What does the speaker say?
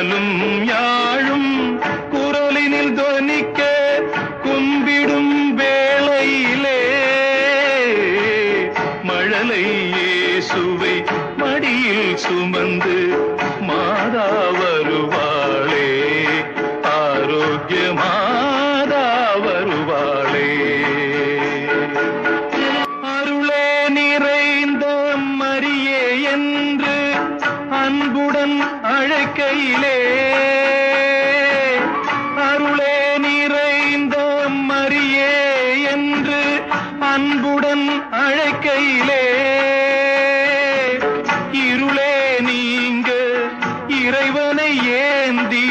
குழலும் யாழும் குரலினில் துவனிக்க கும்பிடும் வேளையிலே மழலை இயேசுவை மடியில் சுமந்து மாதா வருவாளே, ஆரோக்கிய மாதா வருவாளே. அருளே நிறைந்த மரியே என்று அன்புடன் அழைக்கையிலே, அருளே நிறைந்த மரியே என்று அன்புடன் அழைக்கையிலே, இருளே நீங்க இறைவனை ஏந்தி